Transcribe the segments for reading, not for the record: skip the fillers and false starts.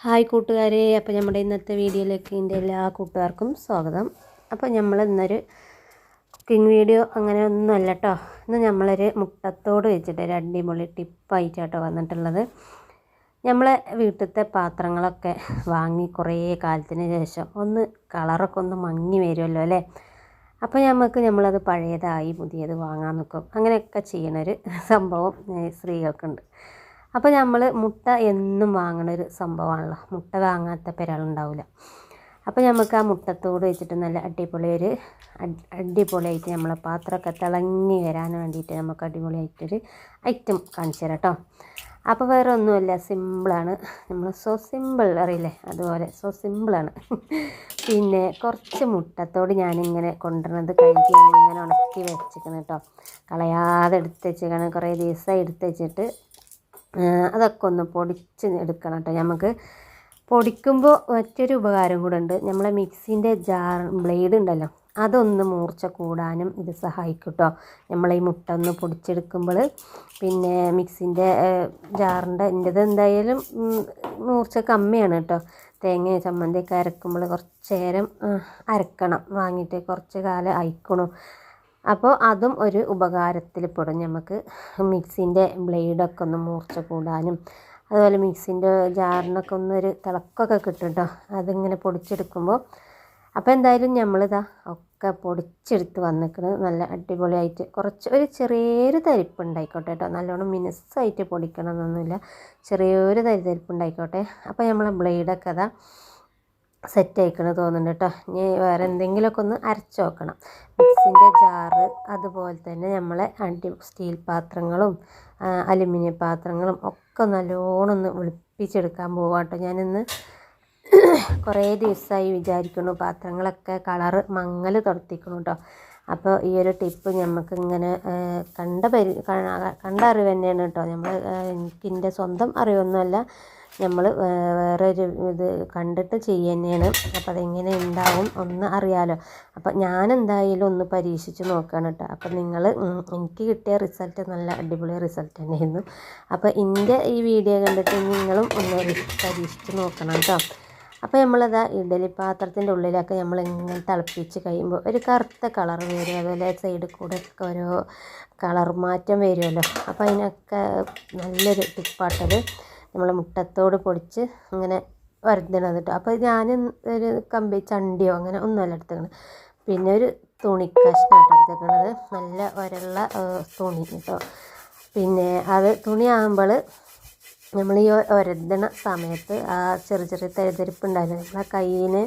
Hi കൂട്ടുകാരെ, അപ്പോൾ നമ്മുടെ ഇന്നത്തെ വീഡിയോയിലേക്ക് എൻ്റെ എല്ലാ കൂട്ടുകാർക്കും സ്വാഗതം. അപ്പോൾ നമ്മൾ ഇന്നൊരു കുക്കിംഗ് വീഡിയോ അങ്ങനെ ഒന്നുമല്ല കേട്ടോ. ഇന്ന് നമ്മളൊരു മുട്ടത്തോട് വെച്ചിട്ട് ഒരു അടിപൊളി ടിപ്പായിട്ടാട്ടോ വന്നിട്ടുള്ളത്. നമ്മളെ വീട്ടിലത്തെ പാത്രങ്ങളൊക്കെ വാങ്ങി കുറേ കാലത്തിന് ശേഷം ഒന്ന് കളറൊക്കെ ഒന്ന് മങ്ങി വരുമല്ലോ അല്ലേ. അപ്പോൾ നമ്മളത് പഴയതായി പുതിയത് വാങ്ങാൻ നിൽക്കും. അങ്ങനെയൊക്കെ ചെയ്യണൊരു സംഭവം സ്ത്രീകൾക്കുണ്ട്. അപ്പോൾ നമ്മൾ മുട്ട എന്നും വാങ്ങണൊരു സംഭവമാണല്ലോ. മുട്ട വാങ്ങാത്ത ഒരാളുണ്ടാവില്ല. അപ്പോൾ നമുക്ക് ആ മുട്ടത്തോട് വെച്ചിട്ട് നല്ല അടിപൊളിയായിട്ട് നമ്മളെ പാത്രമൊക്കെ തിളങ്ങി വരാൻ വേണ്ടിയിട്ട് നമുക്ക് അടിപൊളിയായിട്ടൊരു ഐറ്റം കാണിച്ചു തരാം കേട്ടോ. അപ്പോൾ വേറെ ഒന്നുമല്ല, സിമ്പിളാണ്. നമ്മൾ സോ സിമ്പിൾ അറിയില്ലേ, അതുപോലെ സോ സിമ്പിളാണ്. പിന്നെ കുറച്ച് മുട്ടത്തോട് ഞാനിങ്ങനെ കൊണ്ടുവരുന്നത് കഴുകി ഇങ്ങനെ ഉണക്കി വെച്ചിരിക്കണം കേട്ടോ. കളയാതെ എടുത്ത് വെച്ചിരിക്കണം. കുറേ ദിവസമായി എടുത്ത് വെച്ചിട്ട് അതൊക്കെ ഒന്ന് പൊടിച്ച് എടുക്കണം കേട്ടോ. നമുക്ക് പൊടിക്കുമ്പോൾ മറ്റൊരു ഉപകാരം കൂടെ ഉണ്ട്. നമ്മളെ മിക്സിൻ്റെ ബ്ലേഡ് ഉണ്ടല്ലോ, അതൊന്ന് മൂർച്ച കൂടാനും ഇത് സഹായിക്കും കേട്ടോ. നമ്മളീ മുട്ട ഒന്ന് പൊടിച്ചെടുക്കുമ്പോൾ പിന്നെ മിക്സിൻ്റെ എൻ്റെത് എന്തായാലും മൂർച്ച കമ്മിയാണ് കേട്ടോ. തേങ്ങ ചമ്മന്തിയൊക്കെ അരക്കുമ്പോൾ കുറച്ച് നേരം അരക്കണം, വാങ്ങിയിട്ട് കുറച്ച് കാലം അയക്കണം. അപ്പോൾ അതും ഒരു ഉപകാരത്തിൽ പെടും. നമുക്ക് മിക്സിൻ്റെ ബ്ലേഡൊക്കെ ഒന്ന് മൂർച്ച കൂടാനും അതുപോലെ മിക്സിൻ്റെ ജാറിനൊക്കെ ഒന്നൊരു തിളക്കമൊക്കെ കിട്ടും കേട്ടോ അതിങ്ങനെ പൊടിച്ചെടുക്കുമ്പോൾ. അപ്പോൾ എന്തായാലും നമ്മളിതാ ഒക്കെ പൊടിച്ചെടുത്ത് വന്നിക്കുന്നത് നല്ല അടിപൊളിയായിട്ട്. ഒരു ചെറിയൊരു തരിപ്പുണ്ടായിക്കോട്ടെ കേട്ടോ. നല്ലോണം മിനുസായിട്ട് പൊടിക്കണം എന്നൊന്നുമില്ല, ചെറിയൊരു തരിപ്പുണ്ടായിക്കോട്ടെ. അപ്പോൾ നമ്മളെ ബ്ലേഡൊക്കെ അതാ സെറ്റ് ആയിക്കണം തോന്നുന്നുണ്ട് കേട്ടോ. ഇനി വേറെ എന്തെങ്കിലുമൊക്കെ ഒന്ന് അരച്ച് നോക്കണം. മിക്സിൻ്റെ ജാറ്, അതുപോലെ തന്നെ നമ്മളെ സ്റ്റീൽ പാത്രങ്ങളും അലുമിനിയം പാത്രങ്ങളും ഒക്കെ നല്ലോണം ഒന്ന് വെളുപ്പിച്ചെടുക്കാൻ പോവാം കേട്ടോ. ഞാനിന്ന് കുറേ ദിവസമായി വിചാരിക്കുന്നു പാത്രങ്ങളൊക്കെ കളറ് മങ്ങൽ തുടത്തിക്കണം കേട്ടോ. അപ്പോൾ ഈ ഒരു ടിപ്പ് നമുക്കിങ്ങനെ കണ്ട അറിവ് തന്നെയാണ് കേട്ടോ. എനിക്കെൻ്റെ സ്വന്തം അറിവൊന്നുമല്ല, നമ്മൾ വേറൊരു ഇത് കണ്ടിട്ട് ചെയ്യുക തന്നെയാണ്. അപ്പോൾ അതെങ്ങനെ ഉണ്ടാവും ഒന്ന് അറിയാമല്ലോ. അപ്പോൾ ഞാനെന്തായാലും ഒന്ന് പരീക്ഷിച്ച് നോക്കുകയാണ് കേട്ടോ. അപ്പോൾ എനിക്ക് കിട്ടിയ റിസൾട്ട് നല്ല അടിപൊളി റിസൾട്ട് തന്നെയായിരുന്നു. അപ്പോൾ എൻ്റെ ഈ വീഡിയോ കണ്ടിട്ട് നിങ്ങളും ഒന്ന് പരീക്ഷിച്ച് നോക്കണം കേട്ടോ. അപ്പോൾ നമ്മളതാ ഇഡലി പാത്രത്തിൻ്റെ ഉള്ളിലൊക്കെ നമ്മളിങ്ങനെ തിളപ്പിച്ച് കഴിയുമ്പോൾ ഒരു കറുത്ത കളർ വരും. അതുപോലെ സൈഡിൽ കൂടെ ഒക്കെ ഓരോ കളർ മാറ്റം വരുമല്ലോ. അപ്പോൾ അതിനൊക്കെ നല്ലൊരു ടിപ്പാട്ടത് നമ്മൾ മുട്ടത്തോട് പൊടിച്ച് ഇങ്ങനെ വരണ്ടത് കേട്ടോ. അപ്പോൾ ഞാൻ ഒരു കമ്പി ചണ്ടിയോ അങ്ങനെ ഒന്നുമല്ല എടുത്തേക്കണത്, പിന്നെ ഒരു തുണി കഷ്ണമായിട്ട് എടുത്തേക്കണത്. നല്ല ഉരള്ള തുണി കേട്ടോ. പിന്നെ അത് തുണിയാകുമ്പോൾ നമ്മൾ ഈ ഒരതണ സമയത്ത് ആ ചെറിയ തരിതരിപ്പുണ്ടായിരുന്നു നമ്മളെ കയ്യിന്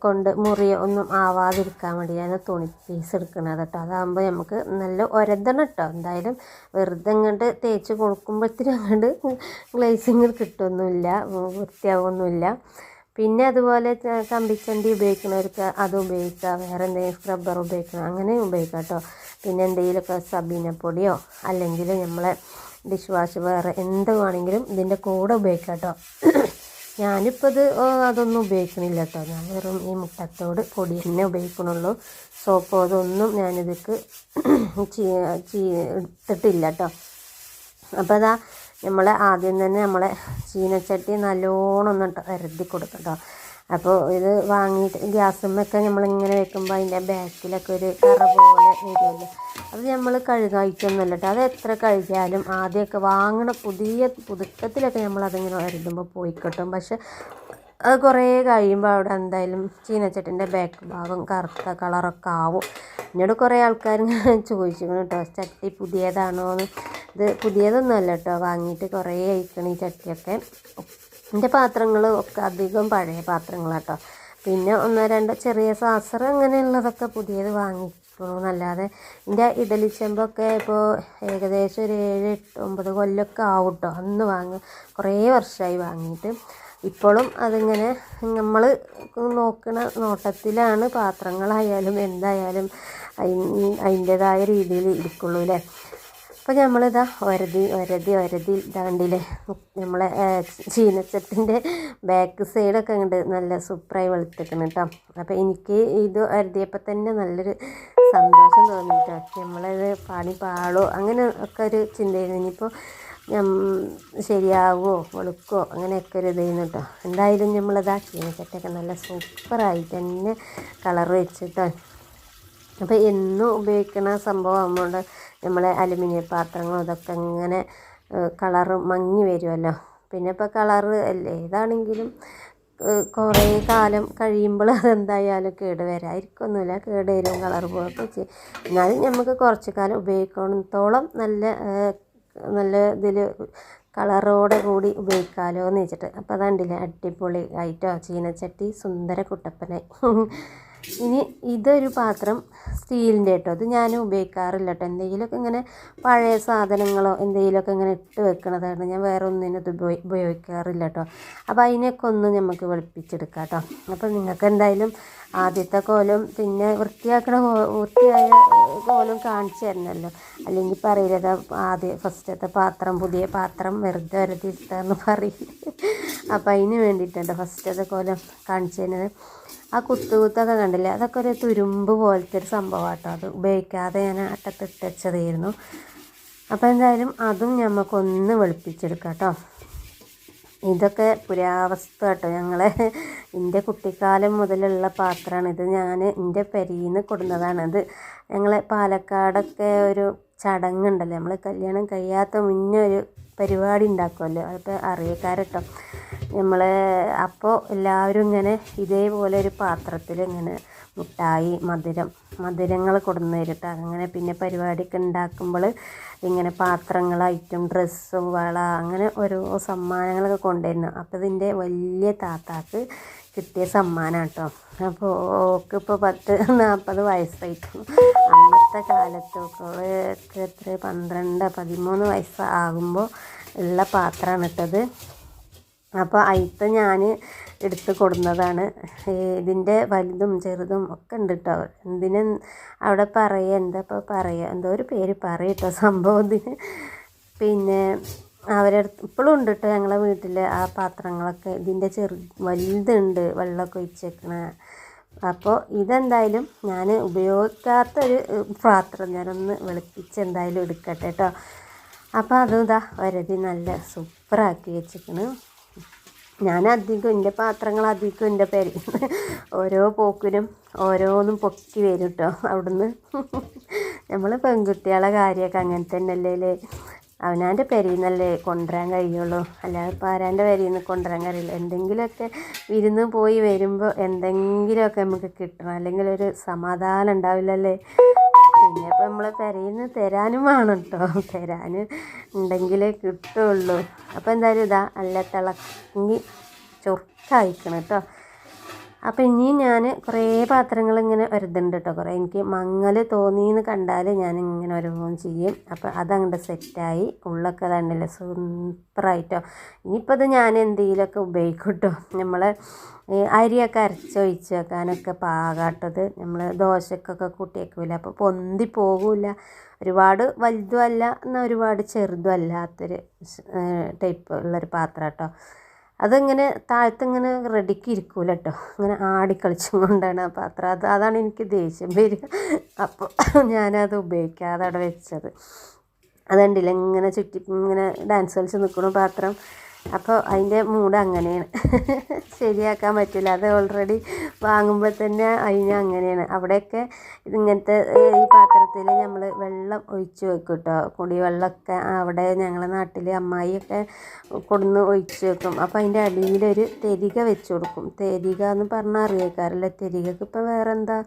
കൊണ്ട് മുറിയോ ഒന്നും ആവാതിരിക്കാൻ വേണ്ടി ഞാൻ തുണി പീസ് എടുക്കുന്നത് കേട്ടോ. അതാകുമ്പോൾ നമുക്ക് നല്ല ഒരതണം കേട്ടോ. എന്തായാലും വെറുതെ ഇങ്ങോട്ട് തേച്ച് കൊടുക്കുമ്പോഴത്തേനും അങ്ങോട്ട് ഗ്ലേസിങ് കിട്ടുമൊന്നുമില്ല, വൃത്തിയാവുമൊന്നുമില്ല. പിന്നെ അതുപോലെ കമ്പിച്ചണ്ടി ഉപയോഗിക്കുന്നവർക്ക് അത് ഉപയോഗിക്കുക, വേറെ എന്തെങ്കിലും സ്ക്രബ്ബർ ഉപയോഗിക്കണം അങ്ങനെ ഉപയോഗിക്കാം കേട്ടോ. പിന്നെ എന്തെങ്കിലുമൊക്കെ സബീനപ്പൊടിയോ അല്ലെങ്കിൽ നമ്മളെ ഡിഷ് വാഷ് വേറെ എന്ത് വേണമെങ്കിലും ഇതിൻ്റെ കൂടെ ഉപയോഗിക്കാം കേട്ടോ. ഞാനിപ്പോൾ അതൊന്നും ഉപയോഗിക്കണില്ല കേട്ടോ. ഞാൻ വെറും ഈ മുട്ടത്തോട് പൊടി തന്നെ ഉപയോഗിക്കണുള്ളൂ. സോപ്പോ അതൊന്നും ഞാനിതൊക്കെ എടുത്തിട്ടില്ല കേട്ടോ. അപ്പോൾ അതാ നമ്മൾ ആദ്യം തന്നെ നമ്മളെ ചീനച്ചട്ടി നല്ലോണം ഒന്ന് ഇരതി കൊടുക്കാം കേട്ടോ. അപ്പോൾ ഇത് വാങ്ങിയിട്ട് ഗ്യാസുമ്മൊക്കെ നമ്മളിങ്ങനെ വെക്കുമ്പോൾ അതിൻ്റെ ബാക്കിലൊക്കെ ഒരു കറ പോലെ വരുമല്ലോ. അത് നമ്മൾ കഴുകായിട്ടൊന്നുമല്ല കേട്ടോ. അത് എത്ര കഴുകിയാലും ആദ്യമൊക്കെ വാങ്ങണ പുതുക്കത്തിലൊക്കെ നമ്മളതിങ്ങനെ വരുമ്പോൾ പോയി കിട്ടും. പക്ഷെ അത് കുറേ കഴിയുമ്പോൾ അവിടെ എന്തായാലും ചീനച്ചട്ടിൻ്റെ ബാക്ക് ഭാഗം കറുത്ത കളറൊക്കെ ആവും. എന്നോട് കുറേ ആൾക്കാർ ചോദിച്ചിരിക്കണം കേട്ടോ, ചട്ടി പുതിയതാണോ എന്ന്. ഇത് പുതിയതൊന്നുമല്ല കേട്ടോ, വാങ്ങിയിട്ട് കുറേ ആയിക്കണം ഈ ചട്ടിയൊക്കെ. എൻ്റെ പാത്രങ്ങൾ ഒക്കെ അധികം പഴയ പാത്രങ്ങളാട്ടോ. പിന്നെ ഒന്നോ രണ്ടോ ചെറിയ സാസർ അങ്ങനെയുള്ളതൊക്കെ പുതിയത് വാങ്ങിക്കണമെന്നല്ലാതെ എൻ്റെ ഇഡലി ചെമ്പൊക്കെ ഇപ്പോൾ ഏകദേശം ഒരു 7, 8, 9 കൊല്ലമൊക്കെ ആവും കേട്ടോ. അന്ന് കുറേ വർഷമായി വാങ്ങിയിട്ട്. ഇപ്പോഴും അതിങ്ങനെ നമ്മൾ നോക്കുന്ന നോട്ടത്തിലാണ് പാത്രങ്ങളായാലും എന്തായാലും അതിൻ്റേതായ രീതിയിൽ ഇരിക്കുള്ളൂ അല്ലേ. അപ്പോൾ നമ്മളിതാ ഒരതി ഇതാണ്ടില്ലേ നമ്മളെ ചീനച്ചട്ടിൻ്റെ ബാക്ക് സൈഡൊക്കെ ഉണ്ട് നല്ല സൂപ്പറായി വെളുത്തിക്കണം കേട്ടോ. അപ്പോൾ എനിക്ക് ഇത് ഒരതിയപ്പോൾ തന്നെ നല്ലൊരു സന്തോഷം തോന്നി കേട്ടോ. നമ്മളത് പാളോ അങ്ങനെ ഒക്കെ ഒരു ചിന്തയായിരുന്നു. ഇനിയിപ്പോൾ ശരിയാവുമോ വെളുക്കോ അങ്ങനെയൊക്കെ ഒരു ഇതായിരുന്നു കേട്ടോ. എന്തായാലും നമ്മളിതാ ചീനച്ചട്ടിയൊക്കെ നല്ല സൂപ്പറായിട്ട് തന്നെ കളർ വെച്ചിട്ടോ. അപ്പോൾ എന്നും ഉപയോഗിക്കുന്ന സംഭവം ആകുമ്പോൾ നമ്മളെ അലുമിനിയം പാത്രങ്ങളും ഇതൊക്കെ ഇങ്ങനെ കളറ് മങ്ങി വരുമല്ലോ. പിന്നെ ഇപ്പോൾ കളറ് അല്ലേ ഏതാണെങ്കിലും കുറേ കാലം കഴിയുമ്പോൾ അതെന്തായാലും കേട് വരാതിരിക്കൊന്നുമില്ല, കേട് വരും കളർ പോയൊക്കെ ചെയ്യും. എന്നാലും നമുക്ക് കുറച്ച് കാലം ഉപയോഗിക്കണത്തോളം നല്ല ഇതിൽ കളറോടെ കൂടി ഉപയോഗിക്കാമല്ലോ എന്ന് വെച്ചിട്ട്. അപ്പോൾ അതുണ്ടല്ലേ അടിപൊളി ആയിട്ടോ ചീനച്ചട്ടി സുന്ദര കുട്ടപ്പനായി. ഇനി ഇതൊരു പാത്രം സ്റ്റീലിൻ്റെ കേട്ടോ. ഇത് ഞാൻ ഉപയോഗിക്കാറില്ല കേട്ടോ. എന്തെങ്കിലുമൊക്കെ ഇങ്ങനെ പഴയ സാധനങ്ങളോ എന്തെങ്കിലുമൊക്കെ ഇങ്ങനെ ഇട്ട് വെക്കണതാണ്. ഞാൻ വേറെ ഒന്നിനും ഇത് ഉപയോഗിക്കാറില്ല കേട്ടോ. അപ്പോൾ അതിനൊക്കെ ഒന്ന് നമുക്ക് വെളുപ്പിച്ചെടുക്കാം കേട്ടോ. അപ്പോൾ നിങ്ങൾക്ക് എന്തായാലും ആദ്യത്തെ കോലം പിന്നെ വൃത്തിയായ കോലം കാണിച്ചു തരണമല്ലോ. അല്ലെങ്കിൽ പറയില്ല ഫസ്റ്റത്തെ പാത്രം പുതിയ പാത്രം വെറുതെ വരതിരുത്താന്ന് പറയില്ല. അപ്പോൾ അതിന് വേണ്ടിയിട്ടുണ്ട് ഫസ്റ്റത്തെ കോലം കാണിച്ചു തരുന്നത്. ആ കുത്തൊക്കെ കണ്ടില്ലേ, അതൊക്കെ ഒരു തുരുമ്പ് പോലത്തെ ഒരു സംഭവം കേട്ടോ. അത് ഉപയോഗിക്കാതെ ഞാൻ അട്ടത്തിട്ട് വെച്ചതായിരുന്നു. അപ്പോൾ എന്തായാലും അതും നമുക്കൊന്ന് വെളുപ്പിച്ചെടുക്കാം കേട്ടോ. ഇതൊക്കെ പുരാവസ്തു കേട്ടോ. എൻ്റെ കുട്ടിക്കാലം മുതലുള്ള പാത്രമാണ് ഇത്. ഞാൻ എൻ്റെ പെരിയിൽ നിന്ന് കൊടുന്നതാണ്. ഇത് ഞങ്ങളെ പാലക്കാടൊക്കെ ഒരു ചടങ്ങുണ്ടല്ലോ, നമ്മൾ കല്യാണം കഴിയാത്ത മുന്നേ ഒരു പരിപാടി ഉണ്ടാക്കുമല്ലോ, അതൊക്കെ അറിയക്കാരട്ടോ. അപ്പോൾ എല്ലാവരും ഇങ്ങനെ ഇതേപോലെ ഒരു പാത്രത്തിൽ ഇങ്ങനെ മുട്ടായി മധുരങ്ങൾ കൊടുന്ന് തരും. അങ്ങനെ പിന്നെ പരിപാടിയൊക്കെ ഉണ്ടാക്കുമ്പോൾ ഇങ്ങനെ പാത്രങ്ങളായിട്ടും ഡ്രസ്സും വള അങ്ങനെ ഓരോ സമ്മാനങ്ങളൊക്കെ കൊണ്ടുവരുന്നു. അപ്പോൾ ഇതിൻ്റെ വലിയ താത്താക്ക് കിട്ടിയ സമ്മാനം കേട്ടോ. അപ്പോൾ ഓക്കിപ്പോൾ 40 വയസ്സായിട്ടു. അന്നത്തെ കാലത്തൊക്കെ എത്ര 12-13 വയസ്സാകുമ്പോൾ ഉള്ള പാത്രമാണ് ഇട്ടത്. അപ്പോൾ അതിൽ ഞാൻ എടുത്ത് കൊടുന്നതാണ്. ഇതിൻ്റെ വലുതും ചെറുതും ഒക്കെ ഉണ്ട് കേട്ടോ. അവിടെ എന്താ എന്തോ ഒരു പേര് പറയട്ടോ സംഭവത്തിന്. പിന്നെ ഇപ്പോഴും ഉണ്ട് കേട്ടോ ഞങ്ങളെ വീട്ടിൽ ആ പാത്രങ്ങളൊക്കെ. ഇതിൻ്റെ വലുതുണ്ട് വെള്ളമൊക്കെ ഒഴിച്ചേക്കണ. അപ്പോൾ ഇതെന്തായാലും ഞാൻ ഉപയോഗിക്കാത്തൊരു പാത്രം ഞാനൊന്ന് വെളുപ്പിച്ച് എന്തായാലും എടുക്കട്ടെ കേട്ടോ. അപ്പോൾ അതിതാ ഒരതി നല്ല സൂപ്പറാക്കി വെച്ചിരിക്കണ്. ഞാൻ എൻ്റെ പാത്രങ്ങൾ അധികം എൻ്റെ പേരിൽ ഓരോ പോക്കിനും ഓരോന്നും പൊക്കി വരും കേട്ടോ അവിടുന്ന്. നമ്മൾ പെൺകുട്ടികളെ കാര്യമൊക്കെ അങ്ങനെ തന്നെയല്ലേ, അവനാൻ്റെ പെരിയിൽ നിന്നല്ലേ കൊണ്ടുവരാൻ കഴിയുള്ളൂ. അല്ലാതെ ഇപ്പോൾ ആരാൻ്റെ പെരിയിൽ നിന്ന് കൊണ്ടുവരാൻ കഴിയില്ല. എന്തെങ്കിലുമൊക്കെ വിരുന്ന് പോയി വരുമ്പോൾ എന്തെങ്കിലുമൊക്കെ നമുക്ക് കിട്ടണം, അല്ലെങ്കിൽ ഒരു സമാധാനം ഉണ്ടാവില്ലല്ലേ. പിന്നെ ഇപ്പോൾ നമ്മൾ പെരയിൽ നിന്ന് തരാനും വേണം കേട്ടോ, തരാൻ ഉണ്ടെങ്കിലേ കിട്ടുള്ളൂ. അപ്പോൾ എന്തായാലും ഇതാ നല്ല തിളങ്ങി ചൊറുക്കായിക്കണം കേട്ടോ. അപ്പോൾ ഇനിയും ഞാൻ കുറേ പാത്രങ്ങൾ ഇങ്ങനെ വരുന്നുണ്ട് കേട്ടോ. കുറേ എനിക്ക് മങ്ങൽ തോന്നിയെന്ന് കണ്ടാൽ ഞാനിങ്ങനെ ഓരോന്നും ചെയ്യും. അപ്പോൾ അതങ്ങോട്ട് സെറ്റായി ഉള്ളൊക്കെ തന്നെയല്ലേ സൂപ്പറായിട്ടോ. ഇനിയിപ്പോൾ അത് ഞാൻ എന്തെങ്കിലുമൊക്കെ ഉപയോഗിക്കും കേട്ടോ. നമ്മൾ അരിയൊക്കെ അരച്ചൊഴിച്ച് വെക്കാനൊക്കെ പാകാട്ടത്. നമ്മൾ ദോശക്കൊക്കെ കൂട്ടി വയ്ക്കില്ല, അപ്പോൾ പൊന്തി പോകില്ല. ഒരുപാട് വലുതും അല്ല എന്നാൽ ഒരുപാട് ചെറുതും അല്ലാത്തൊരു ടൈപ്പ് ഉള്ളൊരു പാത്രം കേട്ടോ. അതിങ്ങനെ താഴത്തിങ്ങനെ റെഡിക്ക് ഇരിക്കൂല കേട്ടോ, ഇങ്ങനെ ആടിക്കളിച്ചും കൊണ്ടാണ് ആ പാത്രം. അതാണ് എനിക്ക് ദേഷ്യം വരിക. അപ്പോൾ ഞാനത് ഉപയോഗിക്കാതെ അവിടെ വെച്ചത്. അതുകൊണ്ടില്ല ഇങ്ങനെ ചുറ്റി ഇങ്ങനെ ഡാൻസ് കളിച്ച് നിൽക്കണ പാത്രം. അപ്പോൾ അതിൻ്റെ മൂഡ് അങ്ങനെയാണ്, ശരിയാക്കാൻ പറ്റില്ല. അത് ഓൾറെഡി വാങ്ങുമ്പോൾ തന്നെ അതിന് അങ്ങനെയാണ്. അവിടെയൊക്കെ ഇങ്ങനത്തെ ഈ പാത്രത്തിൽ നമ്മൾ വെള്ളം ഒഴിച്ച് വെക്കും കേട്ടോ. കുടിവെള്ളമൊക്കെ അവിടെ ഞങ്ങളുടെ നാട്ടിൽ അമ്മായിയൊക്കെ കൊടുന്ന് ഒഴിച്ച് വെക്കും. അപ്പോൾ അതിൻ്റെ അടിയിലൊരു തെരിക വെച്ച് കൊടുക്കും. തെരിക എന്ന് പറഞ്ഞാൽ അറിയേക്കാറില്ല. തെരികക്ക് ഇപ്പോൾ വേറെ എന്താ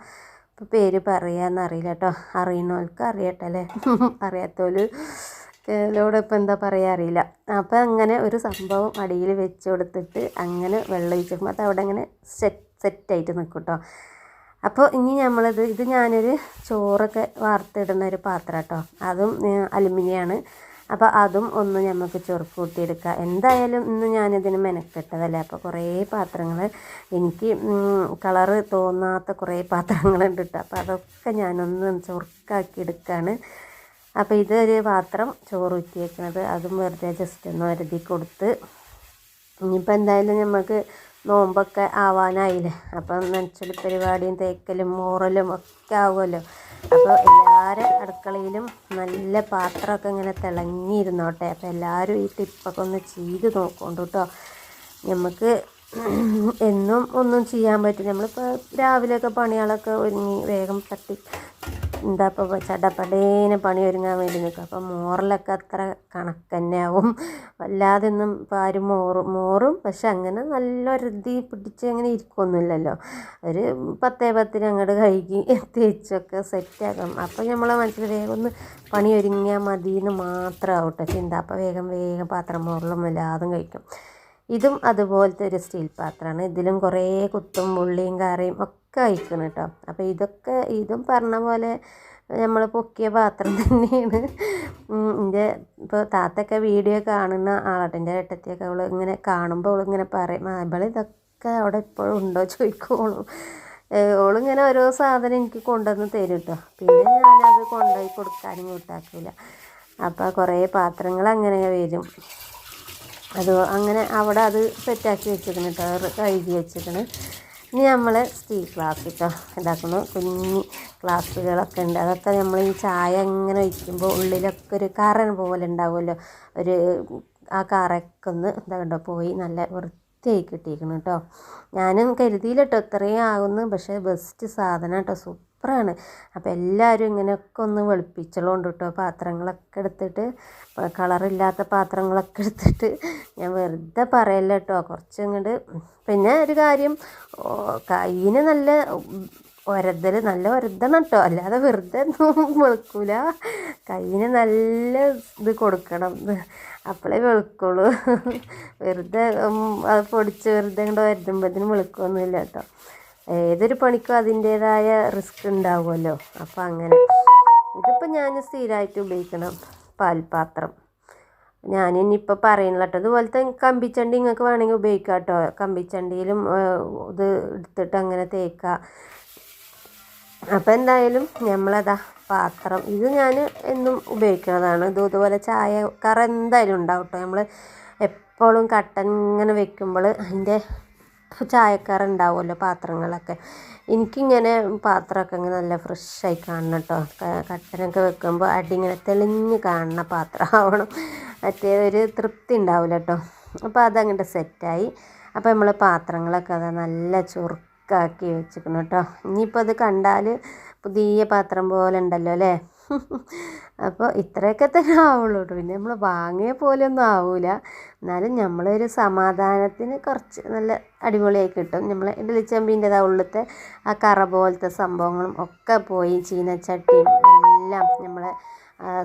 ഇപ്പോൾ പേര് പറയാമെന്നറിയില്ല കേട്ടോ. അറിയണവർക്ക് അറിയട്ടല്ലേ, അറിയാത്തവർ ലോടിപ്പോൾ എന്താ പറയുക അറിയില്ല. അപ്പോൾ അങ്ങനെ ഒരു സംഭവം അടിയിൽ വെച്ച് കൊടുത്തിട്ട് അങ്ങനെ വെള്ളം ഒഴിച്ചപ്പോൾ അത് അവിടെ അങ്ങനെ സെറ്റായിട്ട് നിൽക്കും കേട്ടോ. അപ്പോൾ ഇനി ഇത് ഞാനൊരു ചോറൊക്കെ വാർത്തിടുന്ന ഒരു പാത്രം കേട്ടോ. അതും അലുമിനിയമാണ്. അപ്പോൾ അതും ഒന്ന് നമുക്ക് ചൊറുക്ക് കൂട്ടിയെടുക്കാം. എന്തായാലും ഇന്ന് ഞാനിതിന് മെനക്കെട്ടതല്ലേ. അപ്പോൾ കുറേ പാത്രങ്ങൾ എനിക്ക് കളറ് തോന്നാത്ത കുറേ പാത്രങ്ങളുണ്ട് കേട്ടോ. അപ്പോൾ അതൊക്കെ ഞാനൊന്ന് ചൊറുക്കാക്കി എടുക്കുകയാണ്. അപ്പോൾ ഇതൊരു പാത്രം ചോറ് ഊറ്റി വയ്ക്കുന്നത്, അതും വെറുതെ ജസ്റ്റ് ഒന്ന് വരുതി കൊടുത്ത്. ഇനിയിപ്പോൾ എന്തായാലും നമുക്ക് നോമ്പൊക്കെ ആവാനായില്ലേ. അപ്പം നനച്ചൊരു പരിപാടിയും തേക്കലും മോറലും ഒക്കെ ആവുമല്ലോ. അപ്പോൾ എല്ലാ എല്ലാവരും അടുക്കളയിലും നല്ല പാത്രമൊക്കെ ഇങ്ങനെ തിളങ്ങിയിരുന്നോട്ടെ. അപ്പോൾ എല്ലാവരും ഈ ടിപ്പൊക്കെ ഒന്ന് ചെയ്ത് നോക്കൊണ്ടു കേട്ടോ. നമുക്ക് എന്നും ഒന്നും ചെയ്യാൻ പറ്റും. നമ്മളിപ്പോൾ രാവിലെയൊക്കെ പണികളൊക്കെ ഒരുങ്ങി വേഗം തട്ടി എന്താ ഇപ്പോൾ ചടപടേനെ പണി ഒരുങ്ങാൻ വേണ്ടി നിൽക്കും. അപ്പം മോറിലൊക്കെ അത്ര കണക്ക് തന്നെ ആവും. വല്ലാതെ ഒന്നും ഇപ്പോൾ ആരും മോറും പക്ഷെ അങ്ങനെ നല്ലൊരുതി പിടിച്ച് അങ്ങനെ ഇരിക്കൊന്നുമില്ലല്ലോ. ഒരു 10 അങ്ങോട്ട് കഴുകി തേച്ചൊക്കെ സെറ്റാക്കാം. അപ്പം നമ്മളെ മനസ്സിൽ വേഗം ഒന്ന് പണി ഒരുങ്ങിയാൽ മതി എന്ന് മാത്രമാവട്ടെ ചിന്ത. അപ്പോൾ വേഗം പാത്രം മോറലും എല്ലാതും കഴിക്കും. ഇതും അതുപോലത്തെ ഒരു സ്റ്റീൽ പാത്രമാണ്. ഇതിലും കുറേ കുത്തും പുള്ളിയും കറിയും ഒക്കെ അയക്കണം കേട്ടോ. അപ്പോൾ ഇതും പറഞ്ഞ പോലെ നമ്മൾ പൊക്കിയ പാത്രം തന്നെയാണ്. എൻ്റെ ഇപ്പോൾ താത്തൊക്കെ വീഡിയോ കാണുന്ന ആളാട്ടെ, എൻ്റെ ഏട്ടത്തിയൊക്കെ അവൾ ഇങ്ങനെ കാണുമ്പോൾ അവളിങ്ങനെ പറയും, ഇതൊക്കെ അവിടെ ഇപ്പോഴും ഉണ്ടോ ചോദിക്കുള്ളൂ. ഓളിങ്ങനെ ഓരോ സാധനം എനിക്ക് കൊണ്ടുവന്ന് തരും കേട്ടോ. പിന്നെ ഞാനത് കൊണ്ടുപോയി കൊടുക്കാനും കൂട്ടാക്കില്ല. അപ്പോൾ കുറേ പാത്രങ്ങൾ അങ്ങനെ വരും. അത് അങ്ങനെ അവിടെ അത് സെറ്റാക്കി വെച്ചിരിക്കണം കേട്ടോ, കഴുകി വെച്ചിരിക്കണം. ഇനി നമ്മൾ സ്റ്റീൽ ഗ്ലാസ് കേട്ടോ ഇതാക്കുന്നു. കുഞ്ഞി ഗ്ലാസ്സുകളൊക്കെ ഉണ്ട്. അതൊക്കെ നമ്മൾ ഈ ചായ ഇങ്ങനെ ഒഴിക്കുമ്പോൾ ഉള്ളിലൊക്കെ ഒരു കറൻ പോലെ ഉണ്ടാവുമല്ലോ. ആ കറയൊക്കെ ഒന്ന് ഇതാ കണ്ടോ പോയി നല്ല വൃത്തിയായി കിട്ടിയിരിക്കണം കേട്ടോ. ഞാനും കരുതിയില്ല കേട്ടോ ഇത്രയും ആകുന്നു. പക്ഷേ ബെസ്റ്റ് സാധനം കേട്ടോ, സൂപ്പറാണ്. അപ്പോൾ എല്ലാവരും ഇങ്ങനെയൊക്കെ ഒന്ന് വെളുപ്പിച്ചോണ്ട് കേട്ടോ. പാത്രങ്ങളൊക്കെ എടുത്തിട്ട്, കളറില്ലാത്ത പാത്രങ്ങളൊക്കെ എടുത്തിട്ട് ഞാൻ വെറുതെ പറയല്ല കേട്ടോ. കുറച്ചിങ്ങോട്ട് പിന്നെ ഒരു കാര്യം, കയ്യിന് നല്ല നല്ല ഒരതണം കേട്ടോ, അല്ലാതെ വെറുതെ ഒന്നും വെളുക്കൂല. കയ്യിന് നല്ല ഇത് കൊടുക്കണം, അപ്പോഴേ വെളുക്കുള്ളൂ. വെറുതെ അത് പൊടിച്ച് വെറുതെ കൊണ്ട് വരുമ്പോഴത്തേനും വെളുക്കുകയൊന്നുമില്ല കേട്ടോ. ഏതൊരു പണിക്കും അതിൻ്റേതായ റിസ്ക് ഉണ്ടാവുമല്ലോ. അപ്പോൾ അങ്ങനെ ഇതിപ്പോൾ ഞാൻ സ്ഥിരമായിട്ട് ഉപയോഗിക്കണം പാൽപാത്രം. ഞാനിനിയിപ്പോൾ പറയുന്നില്ല കേട്ടോ. അതുപോലത്തെ കമ്പിച്ചണ്ടി നിങ്ങൾക്ക് വേണമെങ്കിൽ ഉപയോഗിക്കാം കേട്ടോ. കമ്പിച്ചണ്ടിയിലും ഇത് എടുത്തിട്ട് അങ്ങനെ തേക്കാം. അപ്പോൾ എന്തായാലും നമ്മളതാ പാത്രം ഇത് ഞാൻ എന്നും ഉപയോഗിക്കുന്നതാണ്. ഇതുപോലെ ചായ കറ എന്തായാലും ഉണ്ടാവും കേട്ടോ. നമ്മൾ എപ്പോഴും കട്ടൻ ഇങ്ങനെ വെക്കുമ്പോൾ അതിൻ്റെ ചായക്കറ ഉണ്ടാവുമല്ലോ പാത്രങ്ങളൊക്കെ. എനിക്കിങ്ങനെ പാത്രമൊക്കെ ഇങ്ങനെ നല്ല ഫ്രഷായി കാണണം കേട്ടോ. കട്ടനൊക്കെ വെക്കുമ്പോൾ ഇങ്ങനെ തെളിഞ്ഞ് കാണുന്ന പാത്രം ആവണം. മറ്റേ ഒരു തൃപ്തി ഉണ്ടാവില്ല കേട്ടോ. അപ്പോൾ അതങ്ങോട്ട് സെറ്റായി. അപ്പോൾ നമ്മൾ പാത്രങ്ങളൊക്കെ അതാ നല്ല ചുരുക്കാക്കി വെച്ചിരിക്കണം കേട്ടോ. ഇനിയിപ്പോൾ അത് കണ്ടാൽ പുതിയ പാത്രം പോലെ ഉണ്ടല്ലോ അല്ലേ. അപ്പോൾ ഇത്രയൊക്കെ തന്നെ ആവുള്ളൂ കേട്ടോ. പിന്നെ നമ്മൾ വാങ്ങിയ പോലെയൊന്നും ആവില്ല. എന്നാലും നമ്മളൊരു സമാധാനത്തിന് കുറച്ച് നല്ല അടിപൊളിയായി കിട്ടും. നമ്മൾ ഇഡ്ഡലിച്ചെമ്പിൻ്റെ ഉള്ളിലത്തെ ആ കറ പോലത്തെ സംഭവങ്ങളും ഒക്കെ പോയി, ചീനച്ചട്ടിയും എല്ലാം നമ്മളെ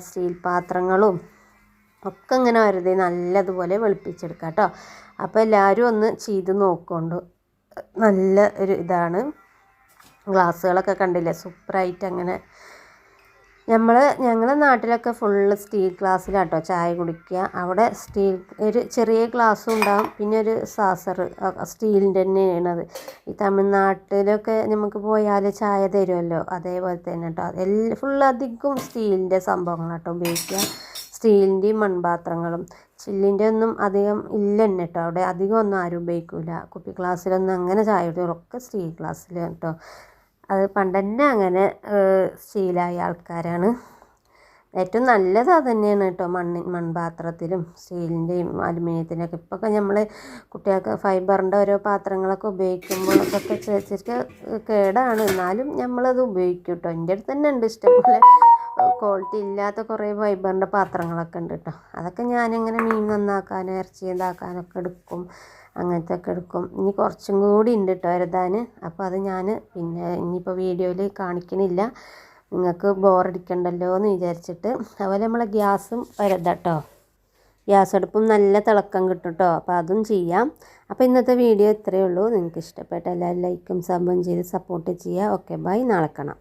സ്റ്റീൽ പാത്രങ്ങളും ഒക്കെ ഇങ്ങനെ വെറുതെ നല്ലതുപോലെ വെളുപ്പിച്ചെടുക്കാം കേട്ടോ. അപ്പോൾ എല്ലാവരും ഒന്ന് ചെയ്ത് നോക്കൊണ്ടു. നല്ല ഒരു ഇതാണ്. ഗ്ലാസ്സുകളൊക്കെ കണ്ടില്ലേ, സൂപ്പറായിട്ട് അങ്ങനെ. ഞങ്ങളുടെ നാട്ടിലൊക്കെ ഫുള്ള് സ്റ്റീൽ ഗ്ലാസ്സിലാട്ടോ ചായ കുടിക്കുക. അവിടെ സ്റ്റീൽ ഒരു ചെറിയ ഗ്ലാസ്സും ഉണ്ടാകും, പിന്നെ ഒരു സാസർ സ്റ്റീലിൻ്റെ തന്നെയാണത്. ഈ തമിഴ്നാട്ടിലൊക്കെ നമുക്ക് പോയാൽ ചായ തരുമല്ലോ, അതേപോലെ തന്നെ കേട്ടോ. ഫുള്ള് അധികം സ്റ്റീലിൻ്റെ സംഭവങ്ങളാട്ടോ ഉപയോഗിക്കുക. സ്റ്റീലിൻ്റെയും മൺപാത്രങ്ങളും. ചില്ലിൻ്റെ ഒന്നും അധികം ഇല്ല തന്നെ കേട്ടോ. അവിടെ അധികം ഒന്നും ആരും ഉപയോഗിക്കില്ല. കുപ്പി ഗ്ലാസ്സിലൊന്നും അങ്ങനെ ചായ കുടിക്കുക, സ്റ്റീൽ ഗ്ലാസ്സിൽ കേട്ടോ. അത് പണ്ട് തന്നെ അങ്ങനെ ശീലമായ ആൾക്കാരാണ്. ഏറ്റവും നല്ലത് അത് തന്നെയാണ് കേട്ടോ. മൺപാത്രത്തിലും സ്റ്റീലിൻ്റെയും അലുമിനിയത്തിൻ്റെയൊക്കെ. ഇപ്പൊക്കെ നമ്മൾ കുട്ടികൾക്ക് ഫൈബറിൻ്റെ ഓരോ പാത്രങ്ങളൊക്കെ ഉപയോഗിക്കുമ്പോൾ അതൊക്കെ ചേച്ചിട്ട് കേടാണ്. എന്നാലും നമ്മളത് ഉപയോഗിക്കും കേട്ടോ. എൻ്റെ അടുത്ത് തന്നെ ഉണ്ട് ഇഷ്ടംപോലെ ക്വാളിറ്റി ഇല്ലാത്ത കുറേ ഫൈബറിൻ്റെ പാത്രങ്ങളൊക്കെ ഉണ്ട് കേട്ടോ. അതൊക്കെ ഞാനിങ്ങനെ മീൻ നന്നാക്കാനും ഇറച്ചി ഇതാക്കാനൊക്കെ എടുക്കും, അങ്ങനത്തെ ഒക്കെ എടുക്കും. ഇനി കുറച്ചും കൂടി ഉണ്ട് കേട്ടോ എഴുതാൻ. അപ്പോൾ അത് ഞാൻ പിന്നെ ഇനിയിപ്പോൾ വീഡിയോയിൽ കാണിക്കണില്ല, നിങ്ങൾക്ക് ബോറടിക്കണ്ടല്ലോ എന്ന് വിചാരിച്ചിട്ട്. അതുപോലെ നമ്മളെ ഗ്യാസും എഴുതാം കേട്ടോ. ഗ്യാസ് അടുപ്പും നല്ല തിളക്കം കിട്ടും കേട്ടോ. അപ്പോൾ അതും ചെയ്യാം. അപ്പോൾ ഇന്നത്തെ വീഡിയോ ഇത്രയേ ഉള്ളൂ. നിങ്ങൾക്ക് ഇഷ്ടപ്പെട്ട എല്ലാവരും ലൈക്കും സബും ചെയ്ത് സപ്പോർട്ട് ചെയ്യുക. Okay, bye. നാളെ കാണാം.